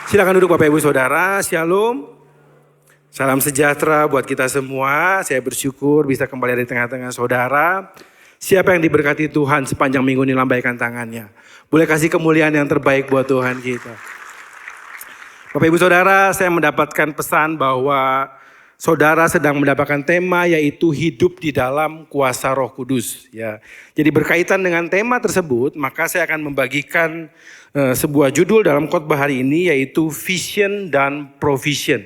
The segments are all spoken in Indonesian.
Silakan duduk Bapak Ibu Saudara, Shalom. Salam sejahtera buat kita semua. Saya bersyukur bisa kembali ada di tengah-tengah saudara. Siapa yang diberkati Tuhan sepanjang minggu ini lambaikan tangannya. Boleh kasih kemuliaan yang terbaik buat Tuhan kita. Bapak Ibu Saudara, saya mendapatkan pesan bahwa saudara sedang mendapatkan tema yaitu hidup di dalam kuasa Roh Kudus. Ya, jadi berkaitan dengan tema tersebut, maka saya akan membagikan sebuah judul dalam khotbah hari ini yaitu vision dan provision.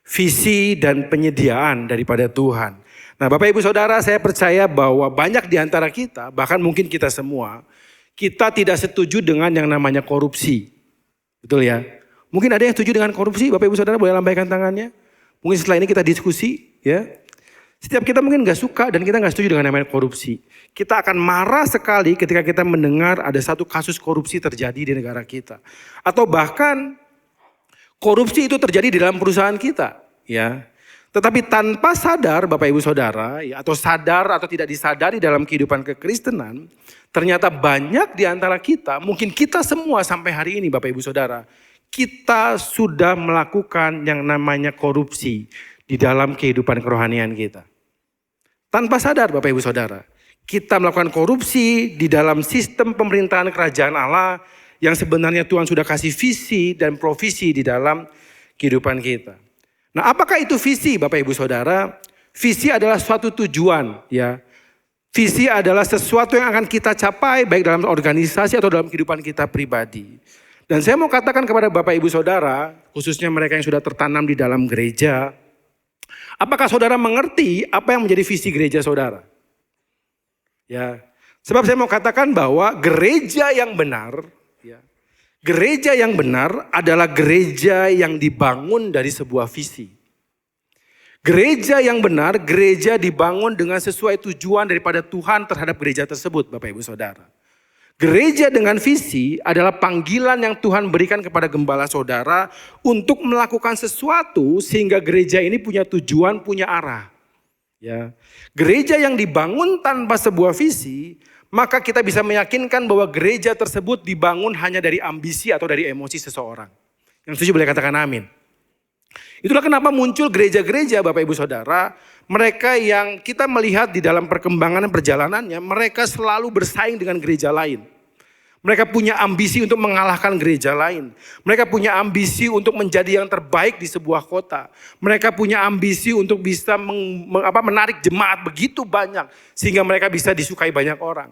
Visi dan penyediaan daripada Tuhan. Nah, Bapak Ibu Saudara, saya percaya bahwa banyak di antara kita, bahkan mungkin kita semua, kita tidak setuju dengan yang namanya korupsi. Betul ya? Mungkin ada yang setuju dengan korupsi, Bapak Ibu Saudara boleh lambaikan tangannya. Mungkin setelah ini kita diskusi, ya. Setiap kita mungkin gak suka dan kita gak setuju dengan namanya korupsi. Kita akan marah sekali ketika kita mendengar ada satu kasus korupsi terjadi di negara kita. Atau bahkan korupsi itu terjadi di dalam perusahaan kita, ya. Tetapi tanpa sadar Bapak Ibu Saudara, ya, atau sadar atau tidak disadari dalam kehidupan kekristenan, ternyata banyak di antara kita, mungkin kita semua sampai hari ini Bapak Ibu Saudara, kita sudah melakukan yang namanya korupsi di dalam kehidupan kerohanian kita. Tanpa sadar Bapak Ibu Saudara, kita melakukan korupsi di dalam sistem pemerintahan kerajaan Allah yang sebenarnya Tuhan sudah kasih visi dan provisi di dalam kehidupan kita. Nah, apakah itu visi Bapak Ibu Saudara? Visi adalah suatu tujuan, ya. Visi adalah sesuatu yang akan kita capai baik dalam organisasi atau dalam kehidupan kita pribadi. Dan saya mau katakan kepada Bapak Ibu Saudara, khususnya mereka yang sudah tertanam di dalam gereja, apakah saudara mengerti apa yang menjadi visi gereja saudara? Ya, sebab saya mau katakan bahwa gereja yang benar, ya, gereja yang benar adalah gereja yang dibangun dari sebuah visi. Gereja yang benar, gereja dibangun dengan sesuai tujuan daripada Tuhan terhadap gereja tersebut, Bapak Ibu Saudara. Gereja dengan visi adalah panggilan yang Tuhan berikan kepada gembala saudara untuk melakukan sesuatu sehingga gereja ini punya tujuan, punya arah. Ya. Gereja yang dibangun tanpa sebuah visi, maka kita bisa meyakinkan bahwa gereja tersebut dibangun hanya dari ambisi atau dari emosi seseorang. Yang setuju boleh katakan amin. Itulah kenapa muncul gereja-gereja Bapak Ibu Saudara, mereka yang kita melihat di dalam perkembangan perjalanannya, mereka selalu bersaing dengan gereja lain. Mereka punya ambisi untuk mengalahkan gereja lain. Mereka punya ambisi untuk menjadi yang terbaik di sebuah kota. Mereka punya ambisi untuk bisa menarik jemaat begitu banyak sehingga mereka bisa disukai banyak orang.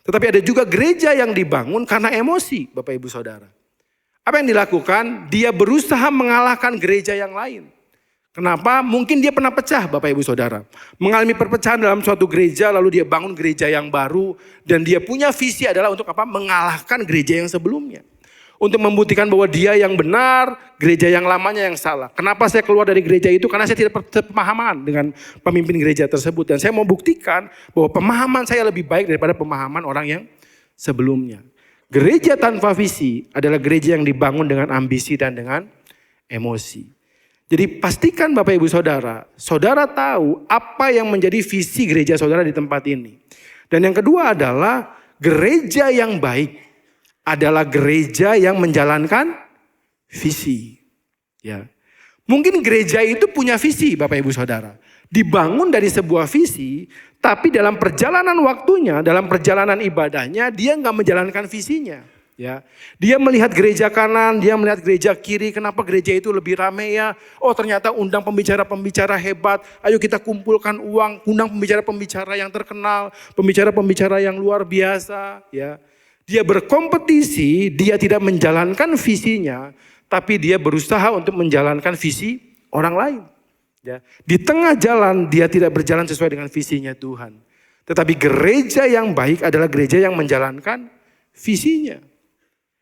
Tetapi ada juga gereja yang dibangun karena emosi Bapak Ibu Saudara. Apa yang dilakukan? Dia berusaha mengalahkan gereja yang lain. Kenapa? Mungkin dia pernah pecah Bapak Ibu Saudara. Mengalami perpecahan dalam suatu gereja lalu dia bangun gereja yang baru. Dan dia punya visi adalah untuk apa? Mengalahkan gereja yang sebelumnya. Untuk membuktikan bahwa dia yang benar, gereja yang lamanya yang salah. Kenapa saya keluar dari gereja itu? Karena saya tidak pemahaman dengan pemimpin gereja tersebut. Dan saya mau buktikan bahwa pemahaman saya lebih baik daripada pemahaman orang yang sebelumnya. Gereja tanpa visi adalah gereja yang dibangun dengan ambisi dan dengan emosi. Jadi pastikan Bapak Ibu Saudara, saudara tahu apa yang menjadi visi gereja saudara di tempat ini. Dan yang kedua adalah gereja yang baik adalah gereja yang menjalankan visi. Ya. Mungkin gereja itu punya visi Bapak Ibu Saudara. Dibangun dari sebuah visi, tapi dalam perjalanan waktunya, dalam perjalanan ibadahnya, dia nggak menjalankan visinya. Ya, dia melihat gereja kanan, dia melihat gereja kiri. Kenapa gereja itu lebih ramai ya? Oh ternyata undang pembicara-pembicara hebat. Ayo kita kumpulkan uang, undang pembicara-pembicara yang terkenal, pembicara-pembicara yang luar biasa. Ya, dia berkompetisi, dia tidak menjalankan visinya, tapi dia berusaha untuk menjalankan visi orang lain. Ya, di tengah jalan dia tidak berjalan sesuai dengan visinya Tuhan. Tetapi gereja yang baik adalah gereja yang menjalankan visinya.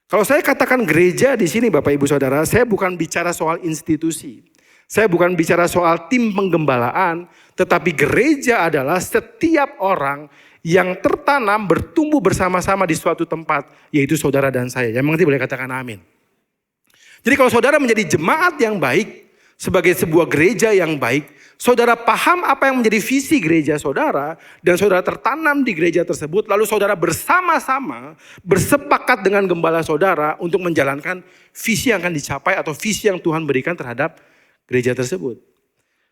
Kalau saya katakan gereja di sini Bapak Ibu Saudara, saya bukan bicara soal institusi. Saya bukan bicara soal tim penggembalaan, tetapi gereja adalah setiap orang yang tertanam bertumbuh bersama-sama di suatu tempat, yaitu saudara dan saya. Yang mengerti boleh katakan amin. Jadi kalau saudara menjadi jemaat yang baik, sebagai sebuah gereja yang baik, saudara paham apa yang menjadi visi gereja saudara, dan saudara tertanam di gereja tersebut, lalu saudara bersama-sama bersepakat dengan gembala saudara untuk menjalankan visi yang akan dicapai atau visi yang Tuhan berikan terhadap gereja tersebut.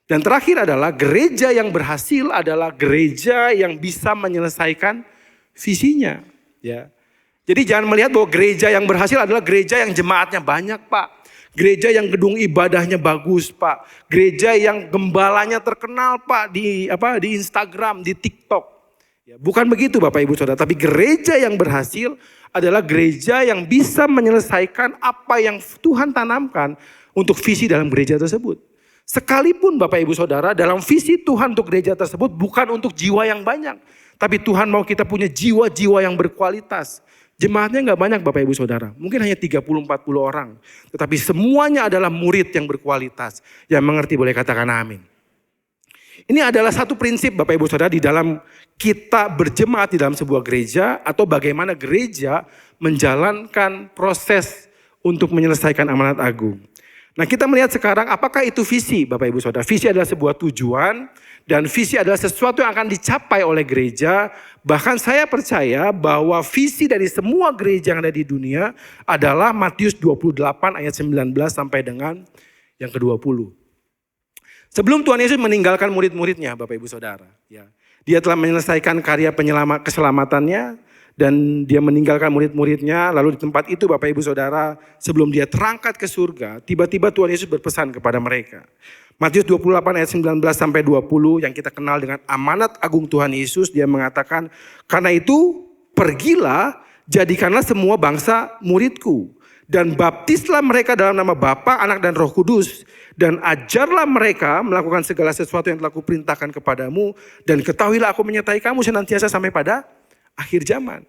Dan terakhir adalah gereja yang berhasil adalah gereja yang bisa menyelesaikan visinya. Ya. Jadi jangan melihat bahwa gereja yang berhasil adalah gereja yang jemaatnya banyak, Pak. Gereja yang gedung ibadahnya bagus, Pak. Gereja yang gembalanya terkenal, Pak, di Instagram, di TikTok. Ya, bukan begitu Bapak Ibu Saudara, tapi gereja yang berhasil adalah gereja yang bisa menyelesaikan apa yang Tuhan tanamkan untuk visi dalam gereja tersebut. Sekalipun Bapak Ibu Saudara, dalam visi Tuhan untuk gereja tersebut bukan untuk jiwa yang banyak, tapi Tuhan mau kita punya jiwa-jiwa yang berkualitas. Jemaatnya gak banyak Bapak Ibu Saudara, mungkin hanya 30-40 orang. Tetapi semuanya adalah murid yang berkualitas. Yang mengerti boleh katakan amin. Ini adalah satu prinsip Bapak Ibu Saudara di dalam kita berjemaat di dalam sebuah gereja. Atau bagaimana gereja menjalankan proses untuk menyelesaikan amanat agung. Nah kita melihat sekarang apakah itu visi Bapak Ibu Saudara. Visi adalah sebuah tujuan. Dan visi adalah sesuatu yang akan dicapai oleh gereja. Bahkan saya percaya bahwa visi dari semua gereja yang ada di dunia adalah Matius 28 ayat 19 sampai dengan yang ke-20. Sebelum Tuhan Yesus meninggalkan murid-muridnya Bapak Ibu Saudara. Ya, dia telah menyelesaikan karya keselamatannya. Dan dia meninggalkan murid-muridnya. Lalu di tempat itu Bapak Ibu Saudara, sebelum dia terangkat ke surga, tiba-tiba Tuhan Yesus berpesan kepada mereka. Matius 28 ayat 19 sampai 20 yang kita kenal dengan amanat agung Tuhan Yesus. Dia mengatakan, karena itu pergilah, jadikanlah semua bangsa muridku. Dan baptislah mereka dalam nama Bapa, Anak dan Roh Kudus. Dan ajarlah mereka melakukan segala sesuatu yang telah kuperintahkan kepadamu. Dan ketahuilah aku menyertai kamu senantiasa sampai pada akhir zaman.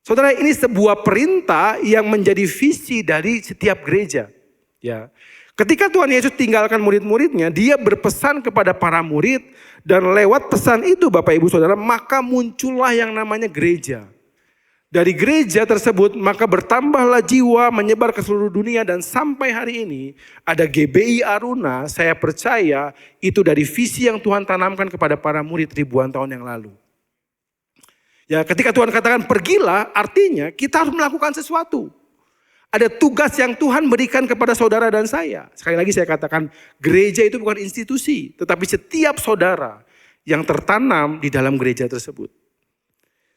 Saudara, ini sebuah perintah yang menjadi visi dari setiap gereja. Ya. Ketika Tuhan Yesus tinggalkan murid-muridnya, dia berpesan kepada para murid. Dan lewat pesan itu Bapak Ibu Saudara, maka muncullah yang namanya gereja. Dari gereja tersebut maka bertambahlah jiwa menyebar ke seluruh dunia. Dan sampai hari ini ada GBI Aruna, saya percaya itu dari visi yang Tuhan tanamkan kepada para murid ribuan tahun yang lalu. Ya, ketika Tuhan katakan pergilah, artinya kita harus melakukan sesuatu. Ada tugas yang Tuhan berikan kepada saudara dan saya. Sekali lagi saya katakan, gereja itu bukan institusi, tetapi setiap saudara yang tertanam di dalam gereja tersebut.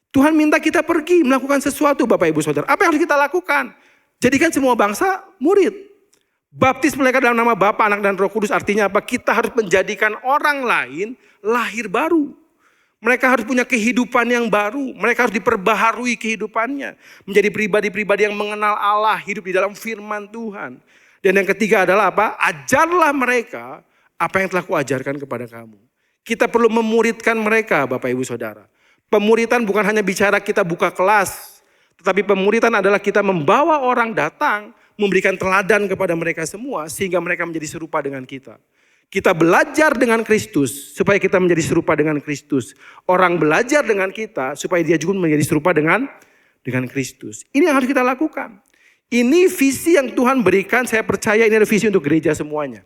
Tuhan minta kita pergi melakukan sesuatu Bapak Ibu Saudara. Apa yang harus kita lakukan? Jadikan semua bangsa murid. Baptis mereka dalam nama Bapa, Anak dan Roh Kudus, artinya apa? Kita harus menjadikan orang lain lahir baru. Mereka harus punya kehidupan yang baru. Mereka harus diperbaharui kehidupannya. Menjadi pribadi-pribadi yang mengenal Allah. Hidup di dalam firman Tuhan. Dan yang ketiga adalah apa? Ajarlah mereka apa yang telah kuajarkan kepada kamu. Kita perlu memuridkan mereka Bapak Ibu Saudara. Pemuritan bukan hanya bicara kita buka kelas. Tetapi pemuritan adalah kita membawa orang datang. Memberikan teladan kepada mereka semua. Sehingga mereka menjadi serupa dengan kita. Kita belajar dengan Kristus supaya kita menjadi serupa dengan Kristus. Orang belajar dengan kita supaya dia juga menjadi serupa dengan Kristus. Ini yang harus kita lakukan. Ini visi yang Tuhan berikan, saya percaya ini adalah visi untuk gereja semuanya.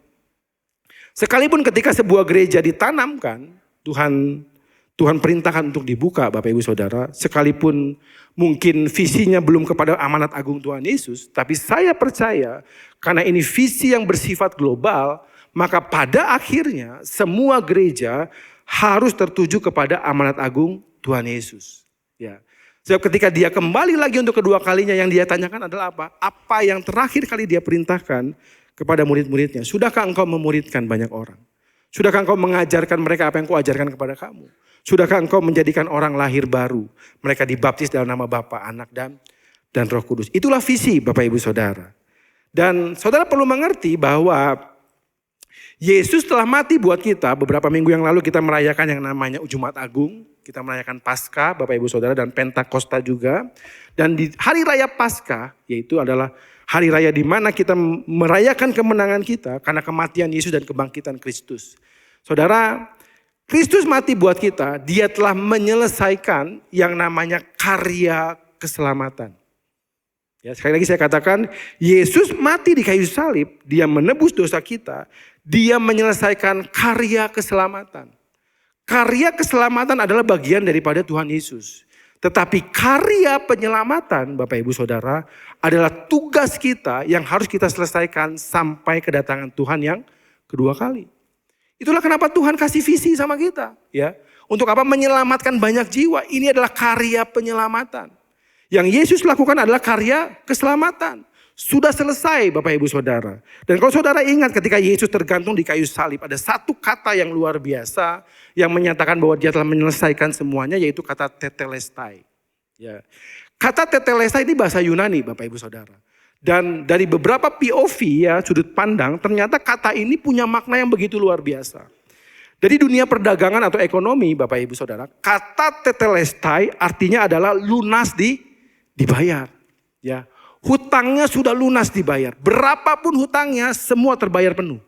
Sekalipun ketika sebuah gereja ditanamkan, Tuhan perintahkan untuk dibuka Bapak Ibu Saudara. Sekalipun mungkin visinya belum kepada amanat agung Tuhan Yesus. Tapi saya percaya karena ini visi yang bersifat global, maka pada akhirnya semua gereja harus tertuju kepada amanat agung Tuhan Yesus. Ya. Sebab ketika dia kembali lagi untuk kedua kalinya yang dia tanyakan adalah apa? Apa yang terakhir kali dia perintahkan kepada murid-muridnya? Sudahkah engkau memuridkan banyak orang? Sudahkah engkau mengajarkan mereka apa yang kuajarkan kepada kamu? Sudahkah engkau menjadikan orang lahir baru? Mereka dibaptis dalam nama Bapa, Anak dan Roh Kudus. Itulah visi Bapak Ibu Saudara. Dan saudara perlu mengerti bahwa Yesus telah mati buat kita. Beberapa minggu yang lalu kita merayakan yang namanya Jumat Agung. Kita merayakan Paskah Bapak Ibu Saudara dan Pentakosta juga. Dan di hari raya Paskah, yaitu adalah hari raya di mana kita merayakan kemenangan kita karena kematian Yesus dan kebangkitan Kristus. Saudara, Kristus mati buat kita, dia telah menyelesaikan yang namanya karya keselamatan. Ya, sekali lagi saya katakan, Yesus mati di kayu salib, dia menebus dosa kita, dia menyelesaikan karya keselamatan. Karya keselamatan adalah bagian daripada Tuhan Yesus. Tetapi karya penyelamatan, Bapak Ibu Saudara, adalah tugas kita yang harus kita selesaikan sampai kedatangan Tuhan yang kedua kali. Itulah kenapa Tuhan kasih visi sama kita, ya. Untuk apa? Menyelamatkan banyak jiwa. Ini adalah karya penyelamatan. Yang Yesus lakukan adalah karya keselamatan. Sudah selesai Bapak Ibu Saudara. Dan kalau saudara ingat ketika Yesus tergantung di kayu salib, ada satu kata yang luar biasa yang menyatakan bahwa dia telah menyelesaikan semuanya, yaitu kata tetelestai. Ya. Kata tetelestai ini bahasa Yunani Bapak Ibu Saudara. Dan dari beberapa POV ya, sudut pandang, ternyata kata ini punya makna yang begitu luar biasa. Dari dunia perdagangan atau ekonomi Bapak Ibu Saudara, kata tetelestai artinya adalah lunas dibayar. Ya, hutangnya sudah lunas dibayar. Berapapun hutangnya semua terbayar penuh.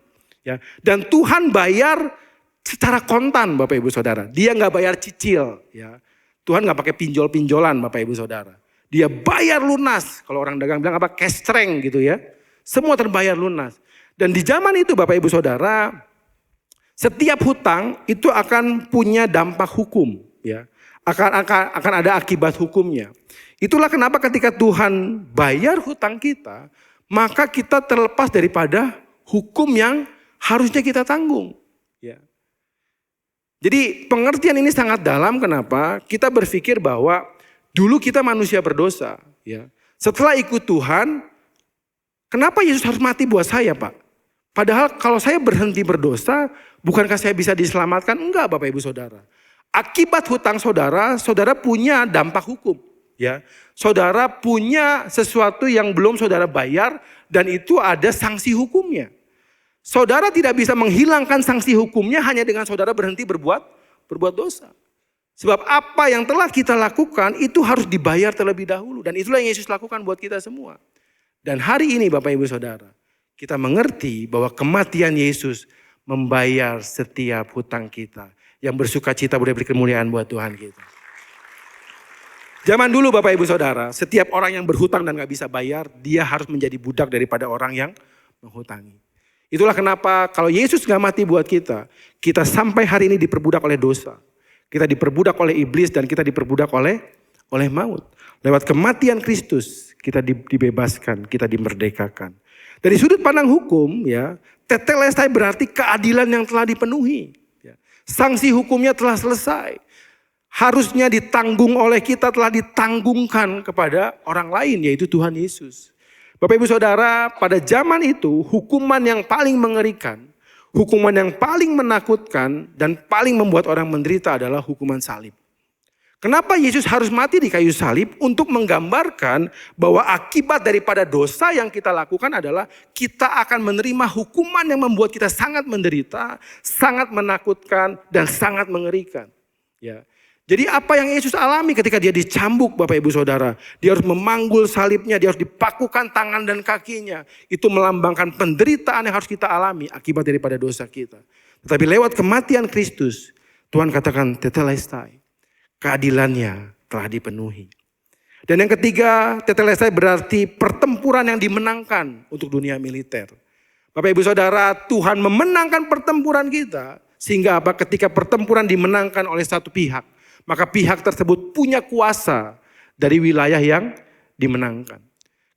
Ya, dan Tuhan bayar secara kontan Bapak Ibu Saudara. Dia nggak bayar cicil. Ya, Tuhan nggak pakai pinjol-pinjolan Bapak Ibu Saudara. Dia bayar lunas. Kalau orang dagang bilang apa? Cash strength gitu ya. Semua terbayar lunas. Dan di zaman itu Bapak Ibu Saudara, setiap hutang itu akan punya dampak hukum, ya. Akan ada akibat hukumnya. Itulah kenapa ketika Tuhan bayar hutang kita, maka kita terlepas daripada hukum yang harusnya kita tanggung, ya. Jadi pengertian ini sangat dalam. Kenapa? Kita berpikir bahwa dulu kita manusia berdosa, ya. Setelah ikut Tuhan, kenapa Yesus harus mati buat saya, Pak? Padahal kalau saya berhenti berdosa, bukankah saya bisa diselamatkan? Enggak Bapak Ibu Saudara. Akibat hutang saudara, saudara punya dampak hukum. Ya, saudara punya sesuatu yang belum saudara bayar dan itu ada sanksi hukumnya. Saudara tidak bisa menghilangkan sanksi hukumnya hanya dengan saudara berhenti berbuat dosa. Sebab apa yang telah kita lakukan itu harus dibayar terlebih dahulu. Dan itulah yang Yesus lakukan buat kita semua. Dan hari ini Bapak Ibu Saudara, kita mengerti bahwa kematian Yesus membayar setiap hutang kita. Yang bersuka cita boleh beri kemuliaan buat Tuhan kita. Zaman dulu Bapak Ibu Saudara, setiap orang yang berhutang dan gak bisa bayar, dia harus menjadi budak daripada orang yang menghutangi. Itulah kenapa kalau Yesus gak mati buat kita, kita sampai hari ini diperbudak oleh dosa. Kita diperbudak oleh iblis dan kita diperbudak oleh maut. Lewat kematian Kristus kita dibebaskan, kita dimerdekakan. Dari sudut pandang hukum ya, tetelestai berarti keadilan yang telah dipenuhi. Ya. Sanksi hukumnya telah selesai. Harusnya ditanggung oleh kita telah ditanggungkan kepada orang lain yaitu Tuhan Yesus. Bapak Ibu Saudara, pada zaman itu hukuman yang paling mengerikan, hukuman yang paling menakutkan dan paling membuat orang menderita adalah hukuman salib. Kenapa Yesus harus mati di kayu salib? Untuk menggambarkan bahwa akibat daripada dosa yang kita lakukan adalah kita akan menerima hukuman yang membuat kita sangat menderita, sangat menakutkan dan sangat mengerikan. Ya. Jadi apa yang Yesus alami ketika dia dicambuk Bapak Ibu Saudara. Dia harus memanggul salibnya, dia harus dipakukan tangan dan kakinya. Itu melambangkan penderitaan yang harus kita alami akibat daripada dosa kita. Tetapi lewat kematian Kristus, Tuhan katakan tetelestai. Keadilannya telah dipenuhi. Dan yang ketiga, tetelestai berarti pertempuran yang dimenangkan untuk dunia militer. Bapak Ibu Saudara, Tuhan memenangkan pertempuran kita. Sehingga apa? Ketika pertempuran dimenangkan oleh satu pihak, maka pihak tersebut punya kuasa dari wilayah yang dimenangkan.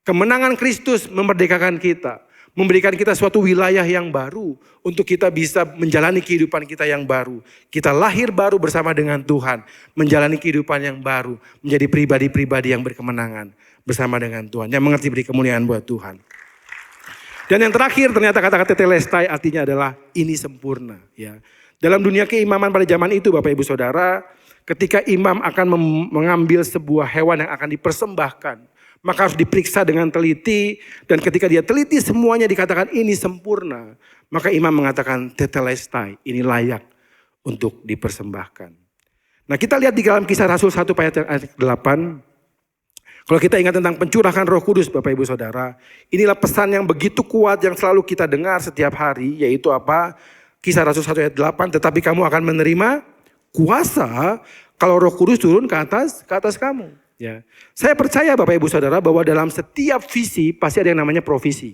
Kemenangan Kristus memerdekakan kita. Memberikan kita suatu wilayah yang baru. Untuk kita bisa menjalani kehidupan kita yang baru. Kita lahir baru bersama dengan Tuhan. Menjalani kehidupan yang baru. Menjadi pribadi-pribadi yang berkemenangan bersama dengan Tuhan. Yang mengerti beri kemuliaan buat Tuhan. Dan yang terakhir ternyata kata-kata tetelestai artinya adalah ini sempurna. Ya. Dalam dunia keimaman pada zaman itu Bapak Ibu Saudara. Ketika imam akan mengambil sebuah hewan yang akan dipersembahkan. Maka harus diperiksa dengan teliti. Dan ketika dia teliti semuanya dikatakan ini sempurna. Maka imam mengatakan tetelestai. Ini layak untuk dipersembahkan. Nah kita lihat di dalam Kisah Rasul 1 ayat 8. Kalau kita ingat tentang pencurahan Roh Kudus Bapak Ibu Saudara. Inilah pesan yang begitu kuat yang selalu kita dengar setiap hari. Yaitu apa? Kisah Rasul 1 ayat 8. Tetapi kamu akan menerima kuasa kalau Roh Kudus turun ke atas kamu. Ya. Saya percaya Bapak Ibu Saudara bahwa dalam setiap visi pasti ada yang namanya provisi.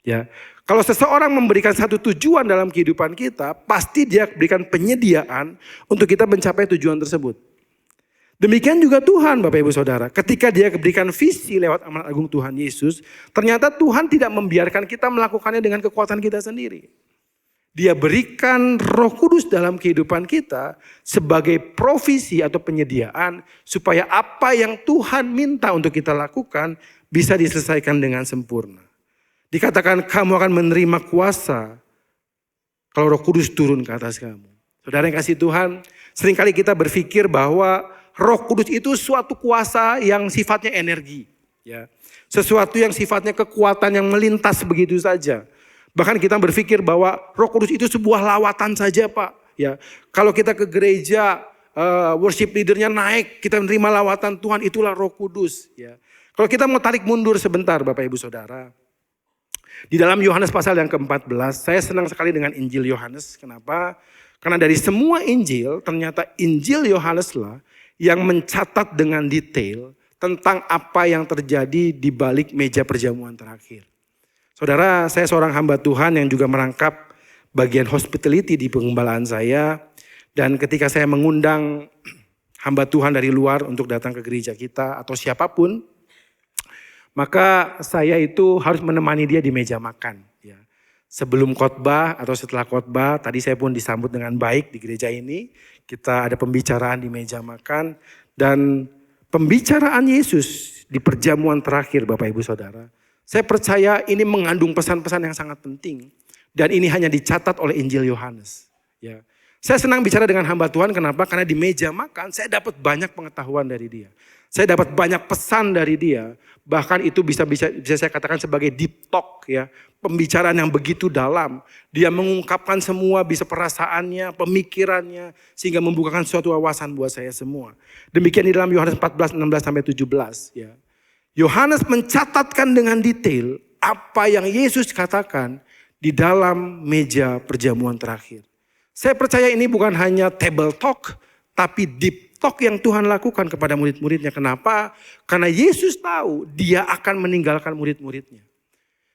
Ya. Kalau seseorang memberikan satu tujuan dalam kehidupan kita, pasti dia berikan penyediaan untuk kita mencapai tujuan tersebut. Demikian juga Tuhan Bapak Ibu Saudara. Ketika dia berikan visi lewat amanat agung Tuhan Yesus, ternyata Tuhan tidak membiarkan kita melakukannya dengan kekuatan kita sendiri. Dia berikan Roh Kudus dalam kehidupan kita sebagai provisi atau penyediaan supaya apa yang Tuhan minta untuk kita lakukan bisa diselesaikan dengan sempurna. Dikatakan kamu akan menerima kuasa kalau Roh Kudus turun ke atas kamu. Saudara yang kasih Tuhan, seringkali kita berpikir bahwa Roh Kudus itu suatu kuasa yang sifatnya energi. Ya. Sesuatu yang sifatnya kekuatan yang melintas begitu saja. Bahkan kita berpikir bahwa Roh Kudus itu sebuah lawatan saja Pak. Ya. Kalau kita ke gereja, worship leadernya naik, kita menerima lawatan Tuhan, itulah Roh Kudus. Ya. Kalau kita mau tarik mundur sebentar Bapak Ibu Saudara. Di dalam Yohanes pasal yang ke-14, saya senang sekali dengan Injil Yohanes. Kenapa? Karena dari semua Injil, ternyata Injil Yohanes lah yang mencatat dengan detail tentang apa yang terjadi di balik meja perjamuan terakhir. Saudara, saya seorang hamba Tuhan yang juga merangkap bagian hospitality di pengembalaan saya. Dan ketika saya mengundang hamba Tuhan dari luar untuk datang ke gereja kita atau siapapun, maka saya itu harus menemani dia di meja makan. Ya. Sebelum khotbah atau setelah khotbah, tadi saya pun disambut dengan baik di gereja ini. Kita ada pembicaraan di meja makan dan pembicaraan Yesus di perjamuan terakhir Bapak Ibu Saudara. Saya percaya ini mengandung pesan-pesan yang sangat penting dan ini hanya dicatat oleh Injil Yohanes. Ya. Saya senang bicara dengan hamba Tuhan, kenapa? Karena di meja makan saya dapat banyak pengetahuan dari dia. Saya dapat banyak pesan dari dia. Bahkan itu bisa saya katakan sebagai deep talk ya. Pembicaraan yang begitu dalam. Dia mengungkapkan semua bisa perasaannya, pemikirannya. Sehingga membukakan suatu wawasan buat saya semua. Demikian di dalam Yohanes 14, 16-17 ya. Yohanes mencatatkan dengan detail apa yang Yesus katakan di dalam meja perjamuan terakhir. Saya percaya ini bukan hanya table talk, tapi deep talk yang Tuhan lakukan kepada murid-muridnya. Kenapa? Karena Yesus tahu dia akan meninggalkan murid-muridnya.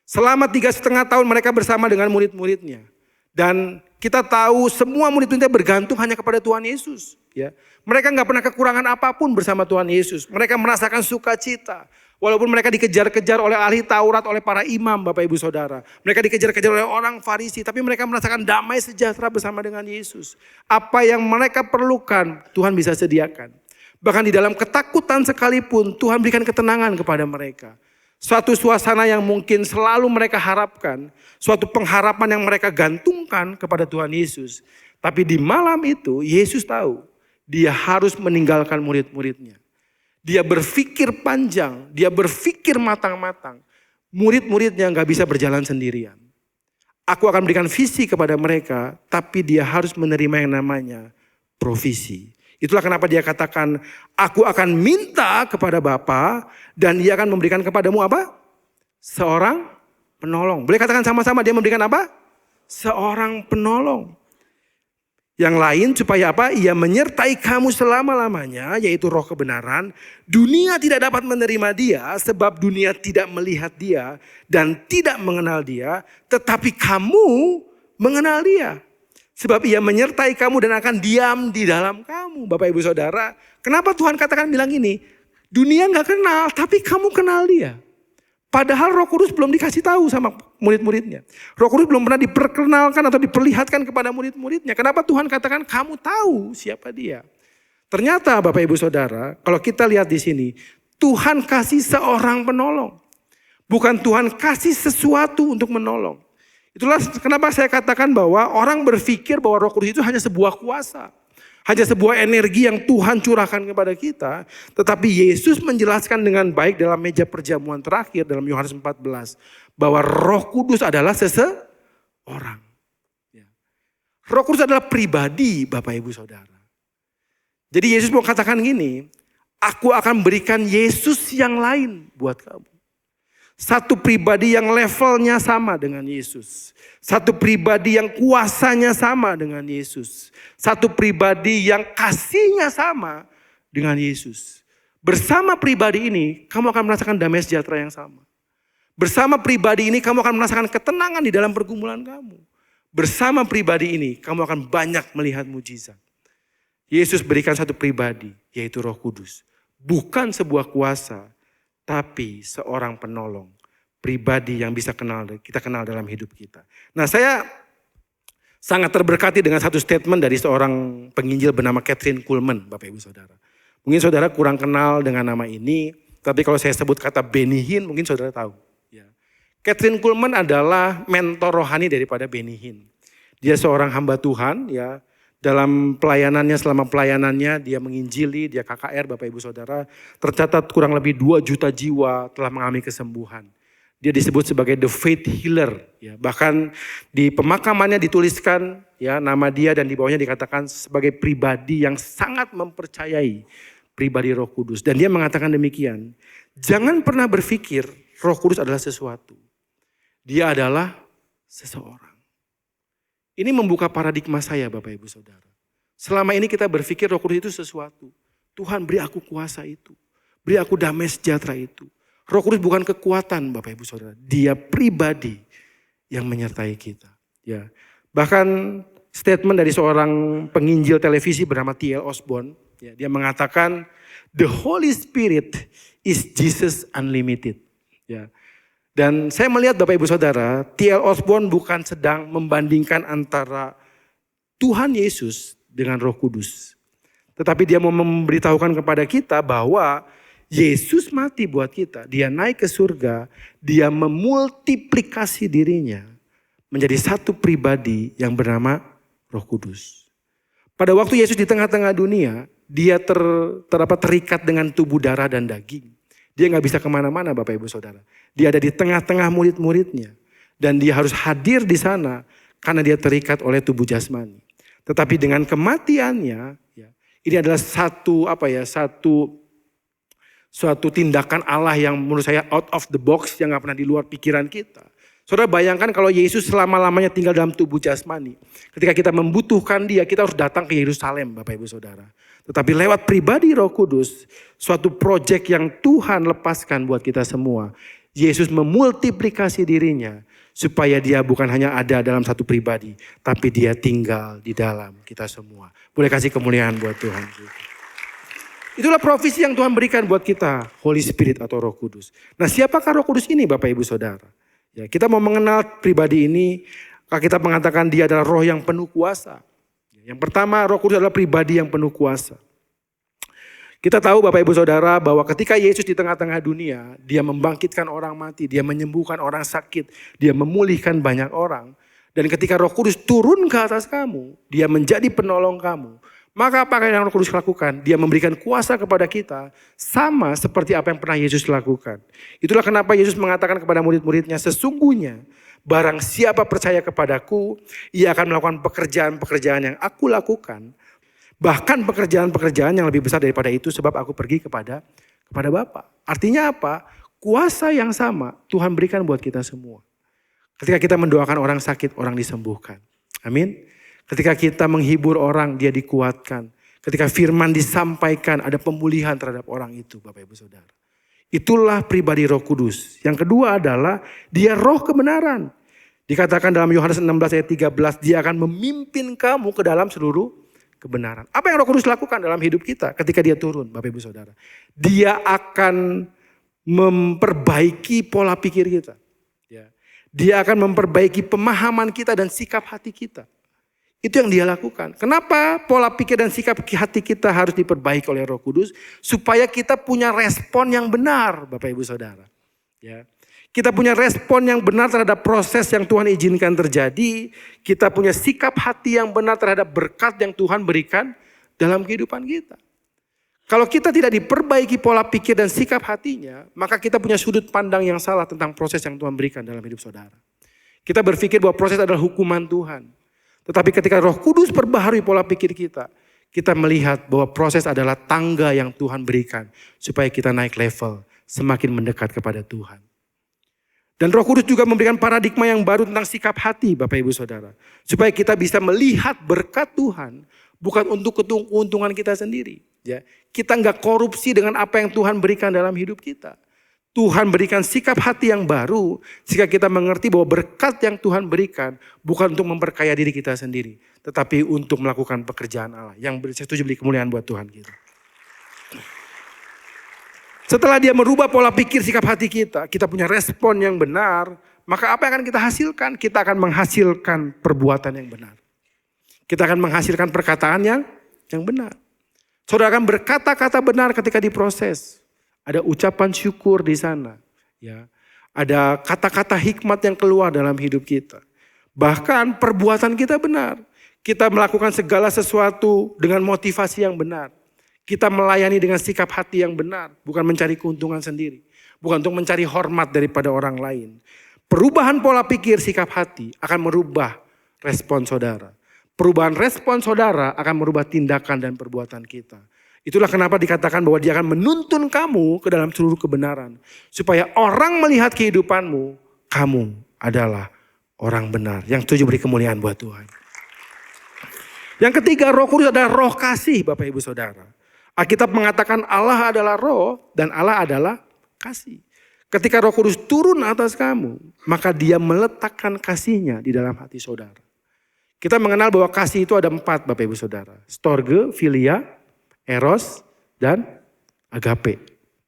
Selama 3,5 tahun mereka bersama dengan murid-muridnya. Dan kita tahu semua murid-muridnya bergantung hanya kepada Tuhan Yesus. Ya. Mereka gak pernah kekurangan apapun bersama Tuhan Yesus. Mereka merasakan sukacita. Walaupun mereka dikejar-kejar oleh ahli Taurat, oleh para imam Bapak Ibu Saudara. Mereka dikejar-kejar oleh orang Farisi. Tapi mereka merasakan damai sejahtera bersama dengan Yesus. Apa yang mereka perlukan Tuhan bisa sediakan. Bahkan di dalam ketakutan sekalipun Tuhan berikan ketenangan kepada mereka. Suatu suasana yang mungkin selalu mereka harapkan. Suatu pengharapan yang mereka gantungkan kepada Tuhan Yesus. Tapi di malam itu Yesus tahu dia harus meninggalkan murid-muridnya. Dia berpikir panjang, dia berpikir matang-matang. Murid-muridnya gak bisa berjalan sendirian. Aku akan berikan visi kepada mereka, tapi dia harus menerima yang namanya provisi. Itulah kenapa dia katakan, aku akan minta kepada Bapa dan dia akan memberikan kepadamu apa? Seorang penolong. Boleh katakan sama-sama dia memberikan apa? Seorang penolong. Yang lain supaya apa? Ia menyertai kamu selama-lamanya, yaitu roh kebenaran. Dunia tidak dapat menerima dia sebab dunia tidak melihat dia dan tidak mengenal dia. Tetapi kamu mengenal dia. Sebab ia menyertai kamu dan akan diam di dalam kamu. Bapak Ibu Saudara, kenapa Tuhan katakan bilang ini? Dunia gak kenal tapi kamu kenal dia. Padahal Roh Kudus belum dikasih tahu sama murid-muridnya. Roh Kudus belum pernah diperkenalkan atau diperlihatkan kepada murid-muridnya. Kenapa Tuhan katakan kamu tahu siapa dia? Ternyata Bapak Ibu Saudara, kalau kita lihat di sini, Tuhan kasih seorang penolong. Bukan Tuhan kasih sesuatu untuk menolong. Itulah kenapa saya katakan bahwa orang berpikir bahwa Roh Kudus itu hanya sebuah kuasa. Hanya sebuah energi yang Tuhan curahkan kepada kita. Tetapi Yesus menjelaskan dengan baik dalam meja perjamuan terakhir dalam Yohanes 14. Bahwa Roh Kudus adalah seseorang. Roh Kudus adalah pribadi Bapak Ibu Saudara. Jadi Yesus mau katakan gini. Aku akan berikan Yesus yang lain buat kamu. Satu pribadi yang levelnya sama dengan Yesus. Satu pribadi yang kuasanya sama dengan Yesus. Satu pribadi yang kasihnya sama dengan Yesus. Bersama pribadi ini, kamu akan merasakan damai sejahtera yang sama. Bersama pribadi ini, kamu akan merasakan ketenangan di dalam pergumulan kamu. Bersama pribadi ini, kamu akan banyak melihat mujizat. Yesus berikan satu pribadi, yaitu Roh Kudus. Bukan sebuah kuasa, tapi seorang penolong. Pribadi yang bisa kita kenal dalam hidup kita. Nah, saya sangat terberkati dengan satu statement dari seorang penginjil bernama Kathryn Kuhlman, Bapak Ibu Saudara. Mungkin saudara kurang kenal dengan nama ini, tapi kalau saya sebut kata Benny Hinn, mungkin saudara tahu. Ya. Kathryn Kuhlman adalah mentor rohani daripada Benny Hinn. Dia seorang hamba Tuhan, ya. Dalam pelayanannya, selama pelayanannya dia menginjili, dia KKR Bapak Ibu Saudara. Tercatat kurang lebih 2 juta jiwa telah mengalami kesembuhan. Dia disebut sebagai the faith healer. Ya. Bahkan di pemakamannya dituliskan ya nama dia dan di bawahnya dikatakan sebagai pribadi yang sangat mempercayai pribadi Roh Kudus. Dan dia mengatakan demikian, jangan pernah berpikir Roh Kudus adalah sesuatu. Dia adalah seseorang. Ini membuka paradigma saya Bapak Ibu Saudara. Selama ini kita berpikir Roh Kudus itu sesuatu. Tuhan beri aku kuasa itu. Beri aku damai sejahtera itu. Roh Kudus bukan kekuatan Bapak Ibu Saudara. Dia pribadi yang menyertai kita. Ya. Bahkan statement dari seorang penginjil televisi bernama T.L. Osborne. Ya, dia mengatakan, the Holy Spirit is Jesus Unlimited. Ya. Dan saya melihat Bapak Ibu Saudara, T.L. Osborne bukan sedang membandingkan antara Tuhan Yesus dengan Roh Kudus. Tetapi dia mau memberitahukan kepada kita bahwa Yesus mati buat kita. Dia naik ke surga, dia memultiplikasi dirinya menjadi satu pribadi yang bernama Roh Kudus. Pada waktu Yesus di tengah-tengah dunia, dia terikat dengan tubuh darah dan daging. Dia gak bisa kemana-mana Bapak Ibu Saudara. Dia ada di tengah-tengah murid-muridnya. Dan dia harus hadir di sana karena dia terikat oleh tubuh jasmani. Tetapi dengan kematiannya, ya, ini adalah suatu tindakan Allah yang menurut saya out of the box yang gak pernah di luar pikiran kita. Saudara bayangkan kalau Yesus selama-lamanya tinggal dalam tubuh jasmani. Ketika kita membutuhkan dia, kita harus datang ke Yerusalem Bapak Ibu Saudara. Tetapi lewat pribadi Roh Kudus, suatu proyek yang Tuhan lepaskan buat kita semua. Yesus memultiplikasi dirinya supaya dia bukan hanya ada dalam satu pribadi, tapi dia tinggal di dalam kita semua. Boleh kasih kemuliaan buat Tuhan. Itulah profesi yang Tuhan berikan buat kita, Holy Spirit atau Roh Kudus. Nah, siapakah Roh Kudus ini Bapak Ibu Saudara? Ya, kita mau mengenal pribadi ini, kita mengatakan dia adalah roh yang penuh kuasa. Yang pertama, Roh Kudus adalah pribadi yang penuh kuasa. Kita tahu Bapak Ibu Saudara bahwa ketika Yesus di tengah-tengah dunia, dia membangkitkan orang mati, dia menyembuhkan orang sakit, dia memulihkan banyak orang. Dan ketika Roh Kudus turun ke atas kamu, dia menjadi penolong kamu. Maka apa yang Roh Kudus lakukan? Dia memberikan kuasa kepada kita sama seperti apa yang pernah Yesus lakukan. Itulah kenapa Yesus mengatakan kepada murid-muridnya, sesungguhnya barang siapa percaya kepadaku, ia akan melakukan pekerjaan-pekerjaan yang aku lakukan. Bahkan pekerjaan-pekerjaan yang lebih besar daripada itu sebab aku pergi kepada Bapa. Artinya apa? Kuasa yang sama Tuhan berikan buat kita semua. Ketika kita mendoakan orang sakit, orang disembuhkan. Amin. Ketika kita menghibur orang, dia dikuatkan. Ketika firman disampaikan, ada pemulihan terhadap orang itu, Bapak Ibu Saudara. Itulah pribadi Roh Kudus. Yang kedua adalah dia roh kebenaran. Dikatakan dalam Yohanes 16 ayat 13, dia akan memimpin kamu ke dalam seluruh kebenaran. Apa yang Roh Kudus lakukan dalam hidup kita ketika dia turun, Bapak Ibu Saudara? Dia akan memperbaiki pola pikir kita. Dia akan memperbaiki pemahaman kita dan sikap hati kita. Itu yang dia lakukan. Kenapa pola pikir dan sikap hati kita harus diperbaiki oleh Roh Kudus? Supaya kita punya respon yang benar, Bapak Ibu Saudara. Ya. Kita punya respon yang benar terhadap proses yang Tuhan izinkan terjadi. Kita punya sikap hati yang benar terhadap berkat yang Tuhan berikan dalam kehidupan kita. Kalau kita tidak diperbaiki pola pikir dan sikap hatinya, maka kita punya sudut pandang yang salah tentang proses yang Tuhan berikan dalam hidup saudara. Kita berpikir bahwa proses adalah hukuman Tuhan. Tetapi ketika Roh Kudus perbaharui pola pikir kita melihat bahwa proses adalah tangga yang Tuhan berikan supaya kita naik level, semakin mendekat kepada Tuhan. Dan Roh Kudus juga memberikan paradigma yang baru tentang sikap hati Bapak Ibu Saudara. Supaya kita bisa melihat berkat Tuhan bukan untuk keuntungan kita sendiri. Ya, kita nggak korupsi dengan apa yang Tuhan berikan dalam hidup kita. Tuhan berikan sikap hati yang baru jika kita mengerti bahwa berkat yang Tuhan berikan bukan untuk memperkaya diri kita sendiri, tetapi untuk melakukan pekerjaan Allah yang setuju beri kemuliaan buat Tuhan kita. Setelah dia merubah pola pikir sikap hati kita punya respon yang benar, maka apa yang akan kita hasilkan? Kita akan menghasilkan perbuatan yang benar. Kita akan menghasilkan perkataan yang benar. Saudara akan berkata-kata benar ketika diproses. Ada ucapan syukur di sana. Ya. Ada kata-kata hikmat yang keluar dalam hidup kita. Bahkan perbuatan kita benar. Kita melakukan segala sesuatu dengan motivasi yang benar. Kita melayani dengan sikap hati yang benar. Bukan mencari keuntungan sendiri. Bukan untuk mencari hormat daripada orang lain. Perubahan pola pikir sikap hati akan merubah respon saudara. Perubahan respon saudara akan merubah tindakan dan perbuatan kita. Itulah kenapa dikatakan bahwa dia akan menuntun kamu ke dalam seluruh kebenaran. Supaya orang melihat kehidupanmu, kamu adalah orang benar. Yang setuju beri kemuliaan buat Tuhan. Yang ketiga, Roh Kudus adalah roh kasih Bapak Ibu Saudara. Alkitab mengatakan Allah adalah roh dan Allah adalah kasih. Ketika Roh Kudus turun atas kamu, maka dia meletakkan kasihnya di dalam hati saudara. Kita mengenal bahwa kasih itu ada 4 Bapak Ibu Saudara. Storge, filia, eros, dan agape.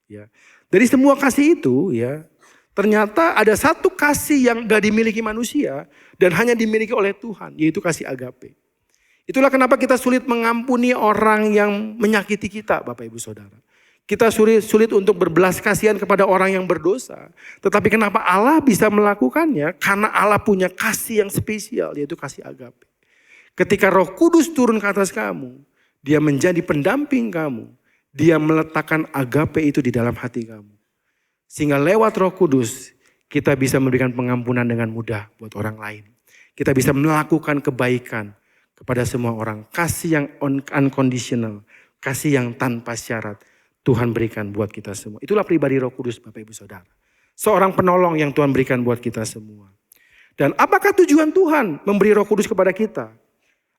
Ya. Dari semua kasih itu ya, ternyata ada satu kasih yang gak dimiliki manusia dan hanya dimiliki oleh Tuhan, yaitu kasih agape. Itulah kenapa kita sulit mengampuni orang yang menyakiti kita Bapak Ibu Saudara. Kita sulit untuk berbelas kasihan kepada orang yang berdosa. Tetapi kenapa Allah bisa melakukannya? Karena Allah punya kasih yang spesial, yaitu kasih agape. Ketika Roh Kudus turun ke atas kamu, dia menjadi pendamping kamu. Dia meletakkan agape itu di dalam hati kamu. Sehingga lewat Roh Kudus, kita bisa memberikan pengampunan dengan mudah buat orang lain. Kita bisa melakukan kebaikan kepada semua orang. Kasih yang unconditional, kasih yang tanpa syarat. Tuhan berikan buat kita semua. Itulah pribadi Roh Kudus Bapak Ibu Saudara. Seorang penolong yang Tuhan berikan buat kita semua. Dan apakah tujuan Tuhan memberi Roh Kudus kepada kita?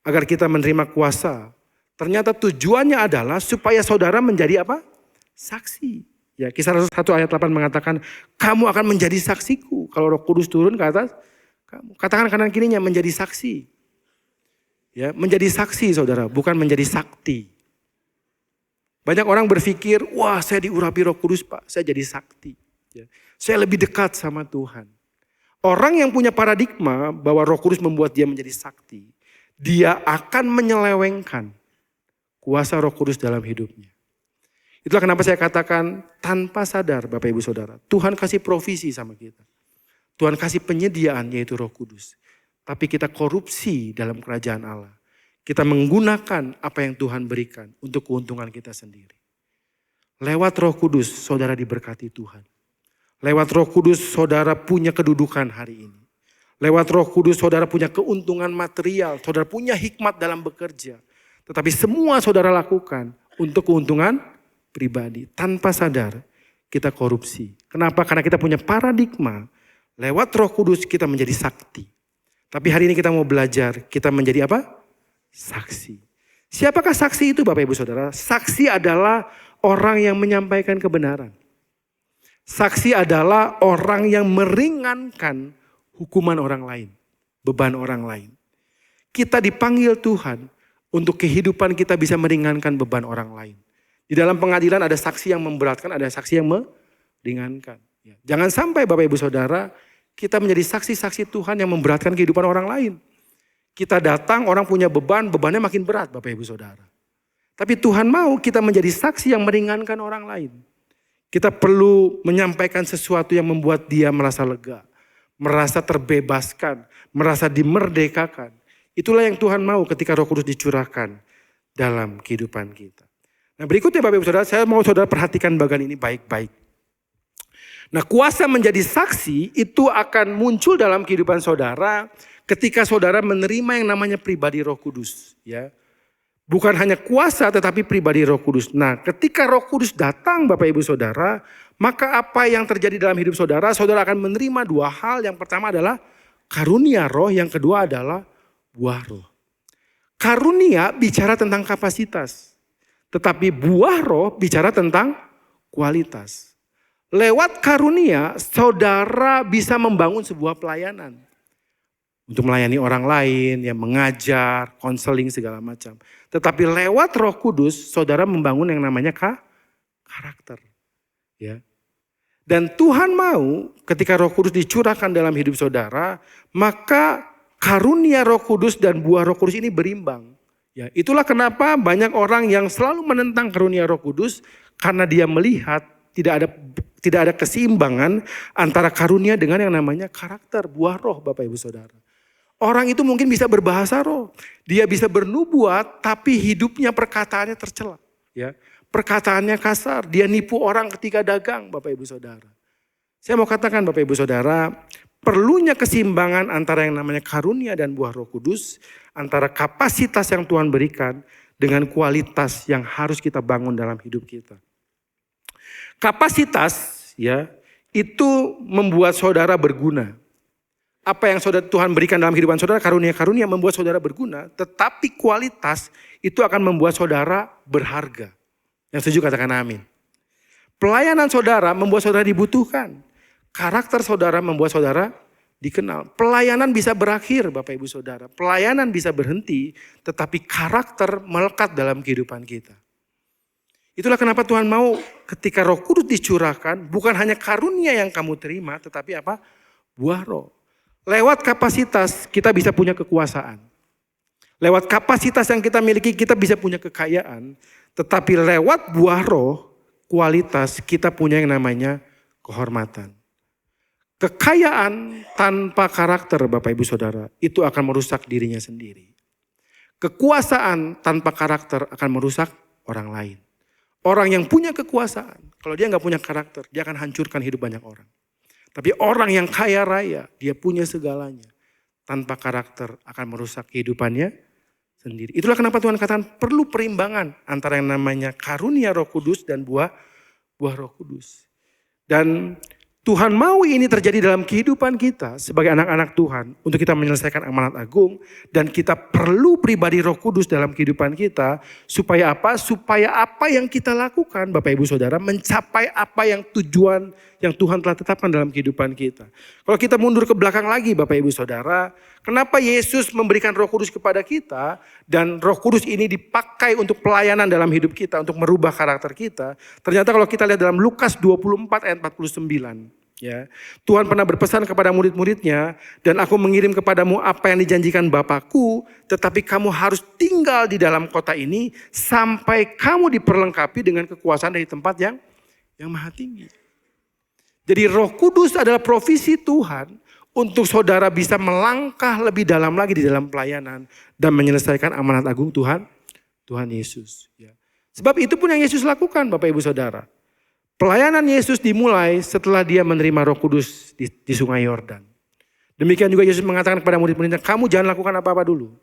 Agar kita menerima kuasa. Ternyata tujuannya adalah supaya saudara menjadi apa? Saksi. Ya, Kisah 1 ayat 8 mengatakan, kamu akan menjadi saksiku. Kalau Roh Kudus turun ke atas kamu. Katakan kanan kirinya menjadi saksi. Ya, menjadi saksi saudara, bukan menjadi sakti. Banyak orang berpikir, wah saya diurapi Roh Kudus Pak, saya jadi sakti. Ya. Saya lebih dekat sama Tuhan. Orang yang punya paradigma bahwa Roh Kudus membuat dia menjadi sakti, dia akan menyelewengkan kuasa Roh Kudus dalam hidupnya. Itulah kenapa saya katakan tanpa sadar Bapak Ibu Saudara, Tuhan kasih provisi sama kita. Tuhan kasih penyediaan yaitu Roh Kudus. Tapi kita korupsi dalam kerajaan Allah. Kita menggunakan apa yang Tuhan berikan untuk keuntungan kita sendiri. Lewat Roh Kudus, saudara diberkati Tuhan. Lewat Roh Kudus, saudara punya kedudukan hari ini. Lewat Roh Kudus, saudara punya keuntungan material. Saudara punya hikmat dalam bekerja. Tetapi semua saudara lakukan untuk keuntungan pribadi. Tanpa sadar, kita korupsi. Kenapa? Karena kita punya paradigma. Lewat Roh Kudus, kita menjadi sakti. Tapi hari ini kita mau belajar, kita menjadi apa? Saksi. Siapakah saksi itu Bapak Ibu Saudara? Saksi adalah orang yang menyampaikan kebenaran. Saksi adalah orang yang meringankan hukuman orang lain. Beban orang lain. Kita dipanggil Tuhan untuk kehidupan kita bisa meringankan beban orang lain. Di dalam pengadilan ada saksi yang memberatkan, ada saksi yang meringankan. Jangan sampai Bapak Ibu Saudara kita menjadi saksi-saksi Tuhan yang memberatkan kehidupan orang lain. Kita datang, orang punya beban, bebannya makin berat Bapak Ibu Saudara. Tapi Tuhan mau kita menjadi saksi yang meringankan orang lain. Kita perlu menyampaikan sesuatu yang membuat dia merasa lega. Merasa terbebaskan, merasa dimerdekakan. Itulah yang Tuhan mau ketika Roh Kudus dicurahkan dalam kehidupan kita. Nah berikutnya Bapak Ibu Saudara, saya mau saudara perhatikan bagian ini baik-baik. Nah kuasa menjadi saksi itu akan muncul dalam kehidupan saudara ketika saudara menerima yang namanya pribadi Roh Kudus. Ya. Bukan hanya kuasa tetapi pribadi Roh Kudus. Nah ketika Roh Kudus datang Bapak Ibu Saudara, maka apa yang terjadi dalam hidup saudara, saudara akan menerima 2 hal. Yang pertama adalah karunia roh, yang kedua adalah buah roh. Karunia bicara tentang kapasitas. Tetapi buah roh bicara tentang kualitas. Lewat karunia, saudara bisa membangun sebuah pelayanan. Untuk melayani orang lain, yang mengajar, konseling segala macam. Tetapi lewat Roh Kudus, saudara membangun yang namanya karakter. Ya. Dan Tuhan mau ketika Roh Kudus dicurahkan dalam hidup saudara, maka karunia Roh Kudus dan buah Roh Kudus ini berimbang. Ya, itulah kenapa banyak orang yang selalu menentang karunia Roh Kudus karena dia melihat tidak ada keseimbangan antara karunia dengan yang namanya karakter, buah roh, Bapak Ibu Saudara. Orang itu mungkin bisa berbahasa roh, dia bisa bernubuat, tapi hidupnya perkataannya tercela. Ya, perkataannya kasar, dia nipu orang ketika dagang, Bapak Ibu Saudara. Saya mau katakan Bapak Ibu Saudara, perlunya keseimbangan antara yang namanya karunia dan buah Roh Kudus, antara kapasitas yang Tuhan berikan dengan kualitas yang harus kita bangun dalam hidup kita. Kapasitas ya itu membuat saudara berguna. Apa yang saudara Tuhan berikan dalam kehidupan saudara, karunia-karunia membuat saudara berguna, tetapi kualitas itu akan membuat saudara berharga. Yang setuju katakan amin. Pelayanan saudara membuat saudara dibutuhkan. Karakter saudara membuat saudara dikenal. Pelayanan bisa berakhir Bapak Ibu Saudara. Pelayanan bisa berhenti, tetapi karakter melekat dalam kehidupan kita. Itulah kenapa Tuhan mau ketika Roh Kudus dicurahkan, bukan hanya karunia yang kamu terima, tetapi apa? Buah roh. Lewat kapasitas kita bisa punya kekuasaan. Lewat kapasitas yang kita miliki kita bisa punya kekayaan. Tetapi lewat buah roh, kualitas kita punya yang namanya kehormatan. Kekayaan tanpa karakter Bapak Ibu Saudara itu akan merusak dirinya sendiri. Kekuasaan tanpa karakter akan merusak orang lain. Orang yang punya kekuasaan, kalau dia nggak punya karakter, dia akan hancurkan hidup banyak orang. Tapi orang yang kaya raya, dia punya segalanya. Tanpa karakter akan merusak kehidupannya sendiri. Itulah kenapa Tuhan katakan perlu perimbangan antara yang namanya karunia Roh Kudus dan buah Roh Kudus. Dan Tuhan mau ini terjadi dalam kehidupan kita sebagai anak-anak Tuhan untuk kita menyelesaikan amanat agung dan kita perlu pribadi Roh Kudus dalam kehidupan kita supaya apa? Supaya apa yang kita lakukan Bapak Ibu Saudara mencapai apa yang tujuan yang Tuhan telah tetapkan dalam kehidupan kita. Kalau kita mundur ke belakang lagi Bapak Ibu Saudara, kenapa Yesus memberikan Roh Kudus kepada kita dan Roh Kudus ini dipakai untuk pelayanan dalam hidup kita untuk merubah karakter kita? Ternyata kalau kita lihat dalam Lukas 24 ayat 49. Ya, Tuhan pernah berpesan kepada murid-muridnya, dan aku mengirim kepadamu apa yang dijanjikan Bapakku, tetapi kamu harus tinggal di dalam kota ini sampai kamu diperlengkapi dengan kekuasaan dari tempat yang maha tinggi. Jadi Roh Kudus adalah provisi Tuhan untuk saudara bisa melangkah lebih dalam lagi di dalam pelayanan dan menyelesaikan amanat agung Tuhan Yesus. Ya. Sebab itu pun yang Yesus lakukan Bapak Ibu Saudara. Pelayanan Yesus dimulai setelah dia menerima Roh Kudus di Sungai Yordan. Demikian juga Yesus mengatakan kepada murid-muridnya, kamu jangan lakukan apa-apa dulu.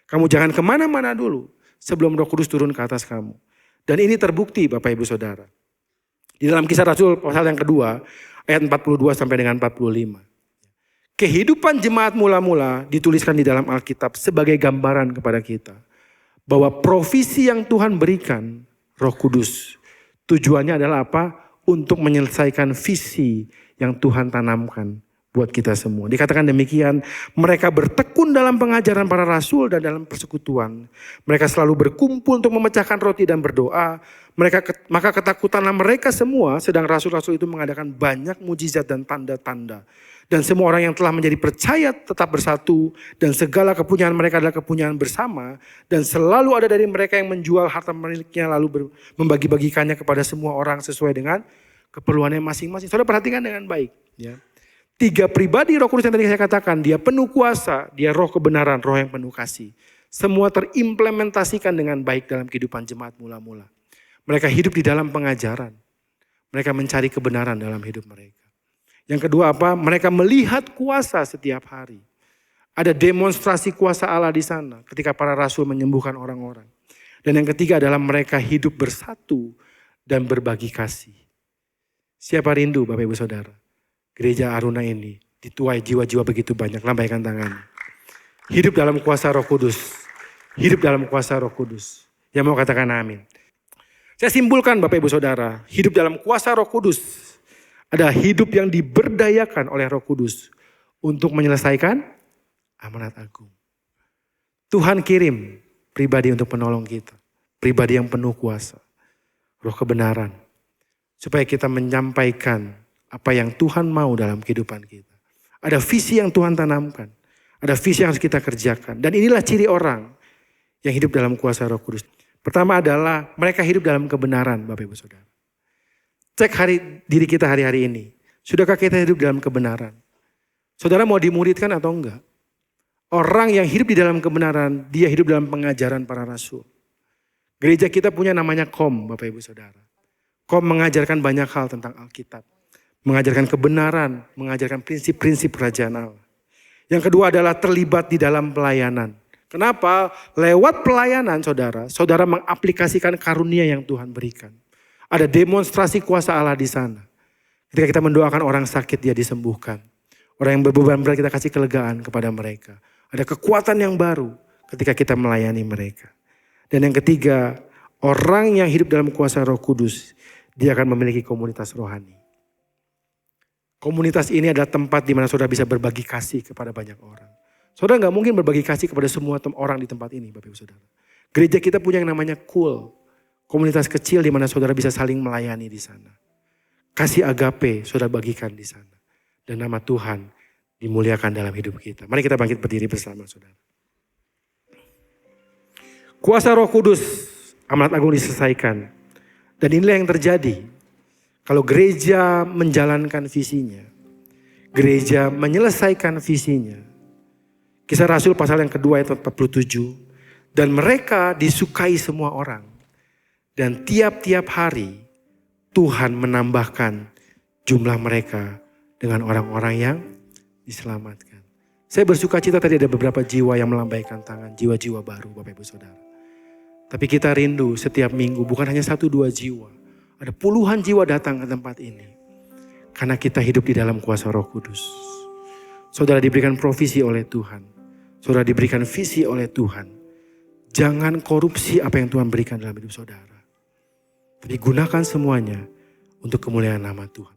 Kamu jangan kemana-mana dulu sebelum Roh Kudus turun ke atas kamu. Dan ini terbukti Bapak Ibu Saudara. Di dalam Kisah Rasul pasal yang kedua, ayat 42 sampai dengan 45. Kehidupan jemaat mula-mula dituliskan di dalam Alkitab sebagai gambaran kepada kita. Bahwa provisi yang Tuhan berikan, Roh Kudus, tujuannya adalah apa? Untuk menyelesaikan visi yang Tuhan tanamkan buat kita semua. Dikatakan demikian, mereka bertekun dalam pengajaran para rasul dan dalam persekutuan. Mereka selalu berkumpul untuk memecahkan roti dan berdoa. Maka ketakutanlah mereka semua, sedang rasul-rasul itu mengadakan banyak mujizat dan tanda-tanda. Dan semua orang yang telah menjadi percaya tetap bersatu, dan segala kepunyaan mereka adalah kepunyaan bersama, dan selalu ada dari mereka yang menjual harta miliknya lalu membagi-bagikannya kepada semua orang sesuai dengan keperluannya masing-masing. Saudara perhatikan dengan baik. Ya. 3 pribadi Roh Kudus yang tadi saya katakan, dia penuh kuasa, dia roh kebenaran, roh yang penuh kasih. Semua terimplementasikan dengan baik dalam kehidupan jemaat mula-mula. Mereka hidup di dalam pengajaran. Mereka mencari kebenaran dalam hidup mereka. Yang kedua apa? Mereka melihat kuasa setiap hari. Ada demonstrasi kuasa Allah di sana ketika para rasul menyembuhkan orang-orang. Dan yang ketiga adalah mereka hidup bersatu dan berbagi kasih. Siapa rindu Bapak Ibu Saudara? Gereja Aruna ini dituai jiwa-jiwa begitu banyak. Lambaikan tangannya. Hidup dalam kuasa Roh Kudus. Hidup dalam kuasa Roh Kudus. Yang mau katakan amin. Saya simpulkan Bapak Ibu Saudara, hidup dalam kuasa Roh Kudus adalah hidup yang diberdayakan oleh Roh Kudus untuk menyelesaikan amanat agung. Tuhan kirim pribadi untuk penolong kita, pribadi yang penuh kuasa, roh kebenaran, supaya kita menyampaikan apa yang Tuhan mau dalam kehidupan kita. Ada visi yang Tuhan tanamkan, ada visi yang harus kita kerjakan. Dan inilah ciri orang yang hidup dalam kuasa Roh Kudus. Pertama adalah mereka hidup dalam kebenaran, Bapak Ibu Saudara. Cek diri kita hari-hari ini. Sudahkah kita hidup dalam kebenaran? Saudara mau dimuridkan atau enggak? Orang yang hidup di dalam kebenaran, dia hidup dalam pengajaran para rasul. Gereja kita punya namanya KOM, Bapak Ibu Saudara. KOM mengajarkan banyak hal tentang Alkitab. Mengajarkan kebenaran, mengajarkan prinsip-prinsip kerajaan Allah. Yang kedua adalah terlibat di dalam pelayanan. Kenapa? Lewat pelayanan saudara mengaplikasikan karunia yang Tuhan berikan. Ada demonstrasi kuasa Allah di sana. Ketika kita mendoakan orang sakit, dia disembuhkan. Orang yang berbeban berat, kita kasih kelegaan kepada mereka. Ada kekuatan yang baru ketika kita melayani mereka. Dan yang ketiga, orang yang hidup dalam kuasa Roh Kudus, dia akan memiliki komunitas rohani. Komunitas ini adalah tempat di mana saudara bisa berbagi kasih kepada banyak orang. Saudara gak mungkin berbagi kasih kepada semua orang di tempat ini, Bapak Ibu Saudara. Gereja kita punya yang namanya KUL. Komunitas kecil di mana saudara bisa saling melayani di sana. Kasih agape saudara bagikan di sana. Dan nama Tuhan dimuliakan dalam hidup kita. Mari kita bangkit berdiri bersama saudara. Kuasa Roh Kudus, amanat agung diselesaikan. Dan inilah yang terjadi. Kalau gereja menjalankan visinya. Gereja menyelesaikan visinya. Kisah Rasul pasal yang kedua ayat 47. Dan mereka disukai semua orang. Dan tiap-tiap hari Tuhan menambahkan jumlah mereka dengan orang-orang yang diselamatkan. Saya bersuka cita tadi ada beberapa jiwa yang melambaikan tangan. Jiwa-jiwa baru Bapak Ibu Saudara. Tapi kita rindu setiap minggu bukan hanya 1-2 jiwa. Ada puluhan jiwa datang ke tempat ini. Karena kita hidup di dalam kuasa Roh Kudus. Saudara diberikan provisi oleh Tuhan. Saudara diberikan visi oleh Tuhan. Jangan korupsi apa yang Tuhan berikan dalam hidup saudara. Tapi gunakan semuanya untuk kemuliaan nama Tuhan.